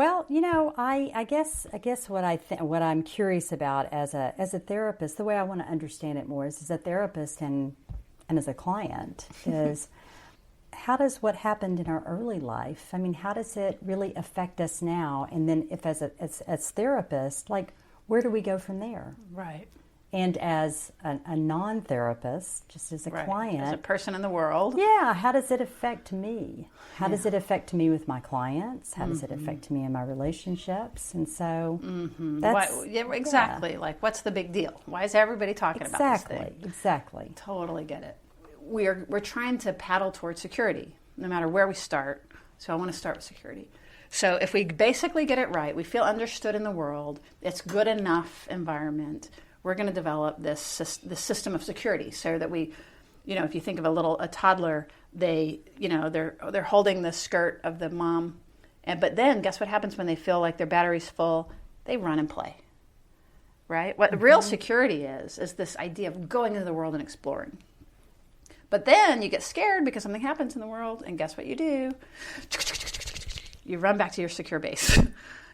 Well, I guess what I'm curious about as a therapist, the way I want to understand it more is as a therapist and as a client is how does what happened in our early life? I mean, how does it really affect us now? And then if as therapists, like where do we go from there? Right. And as a non-therapist, just as a client. As a person in the world. Yeah, how does it affect me? How does it affect me with my clients? How does it affect me in my relationships? And so that's... Exactly. Like, what's the big deal? Why is everybody talking about this thing? Exactly. Totally get it. We're trying to paddle towards security, no matter where we start. So I want to start with security. So if we basically get it right, we feel understood in the world, it's good enough environment, we're going to develop this system of security so that we, if you think of a toddler, they're holding the skirt of the mom, but then guess what happens when they feel like their battery's full? They run and play, right? What real security is this idea of going into the world and exploring. But then you get scared because something happens in the world, and guess what you do? You run back to your secure base,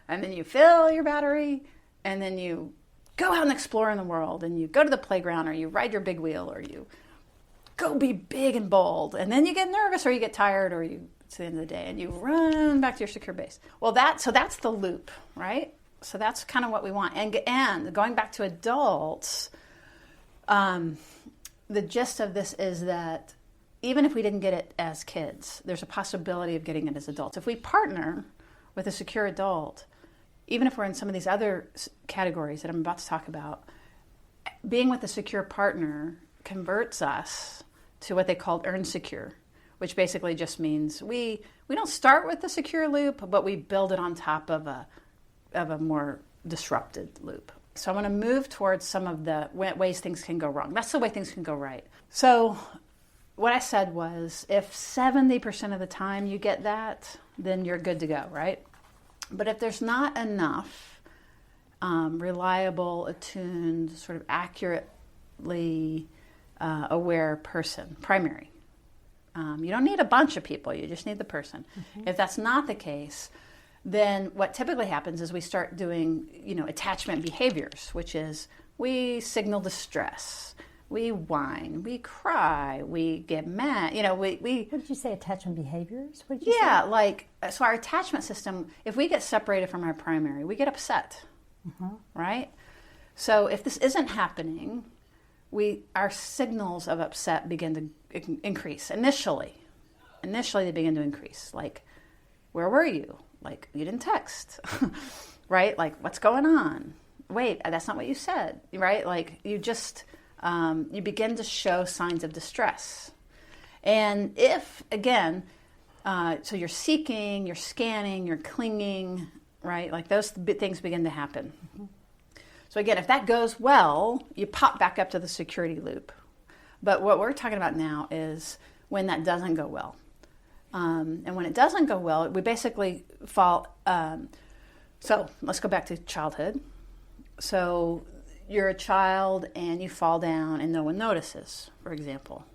and then you fill your battery, and then you go out and explore in the world, and you go to the playground, or you ride your big wheel, or you go be big and bold, and then you get nervous, or you get tired, or it's the end of the day, and you run back to your secure base. Well, that's the loop, right? So that's kind of what we want. And going back to adults, the gist of this is that even if we didn't get it as kids, there's a possibility of getting it as adults. If we partner with a secure adult, even if we're in some of these other categories that I'm about to talk about, being with a secure partner converts us to what they call earned secure, which basically just means we don't start with the secure loop, but we build it on top of a more disrupted loop. So I want to move towards some of the ways things can go wrong. That's the way things can go right. So what I said was if 70% of the time you get that, then you're good to go, right? But if there's not enough reliable, attuned, sort of accurately aware person, primary, you don't need a bunch of people, you just need the person. Mm-hmm. If that's not the case, then what typically happens is we start doing, attachment behaviors, which is we signal distress, we whine, we cry, we get mad, we What did you say, attachment behaviors? What did you say? So our attachment system, if we get separated from our primary, we get upset, right? So if this isn't happening, our signals of upset begin to increase. Initially they begin to increase. Like, where were you? Like, you didn't text, right? Like, what's going on? Wait, that's not what you said, right? Like, you just, you begin to show signs of distress. And if, again, so you're seeking, you're scanning, you're clinging, right? Like, those things begin to happen. Mm-hmm. So again, if that goes well, you pop back up to the security loop. But what we're talking about now is when that doesn't go well. And when it doesn't go well, we basically fall. So let's go back to childhood. So you're a child and you fall down and no one notices, for example.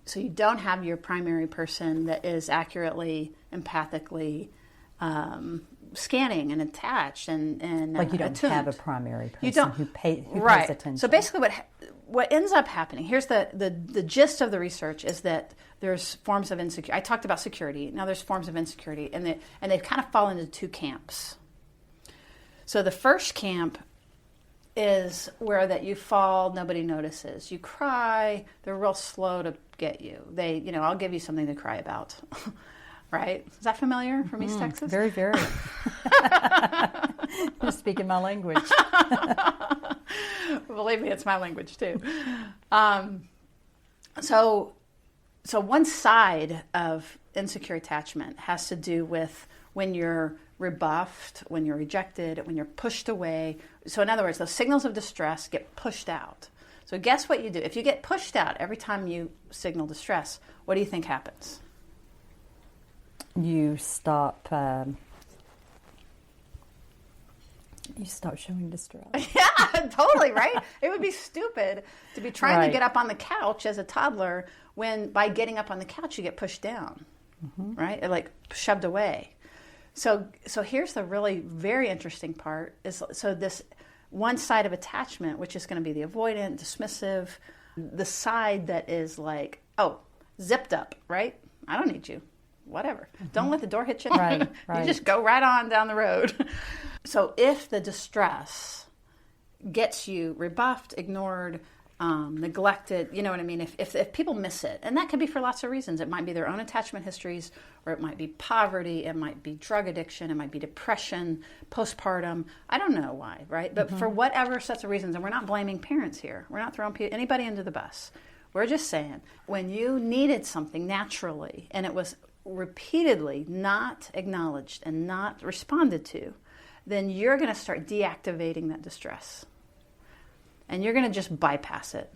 So you don't have your primary person that is accurately, empathically scanning and attached and like you don't attuned. Have a primary person you don't, who pays attention. So basically what ends up happening, here's the gist of the research is that there's forms of insecurity. I talked about security. Now there's forms of insecurity, and they kind of fall into two camps. So the first camp is where that you fall, nobody notices. You cry, they're real slow to get you. I'll give you something to cry about. Right? Is that familiar from East Texas? Very, very. You're speaking my language. Believe me, it's my language too. So one side of insecure attachment has to do with when you're rebuffed, when you're rejected, when you're pushed away. So in other words, those signals of distress get pushed out. So guess what you do? If you get pushed out every time you signal distress, what do you think happens? You stop showing distress. Yeah, totally, right? It would be stupid to be trying to get up on the couch as a toddler when by getting up on the couch you get pushed down, right? Like shoved away. So here's the really very interesting part is, so this one side of attachment, which is going to be the avoidant, dismissive, the side that is like, oh, zipped up, right? I don't need you. Whatever. Don't let the door hit you. Right. You just go right on down the road. So if the distress gets you rebuffed, ignored, neglected, you know what I mean? If people miss it, and that could be for lots of reasons. It might be their own attachment histories, or it might be poverty, it might be drug addiction, it might be depression, postpartum. I don't know why, right? But for whatever sets of reasons, and we're not blaming parents here. We're not throwing anybody under the bus. We're just saying, when you needed something naturally, and it was repeatedly not acknowledged and not responded to, then you're going to start deactivating that distress. And you're going to just bypass it.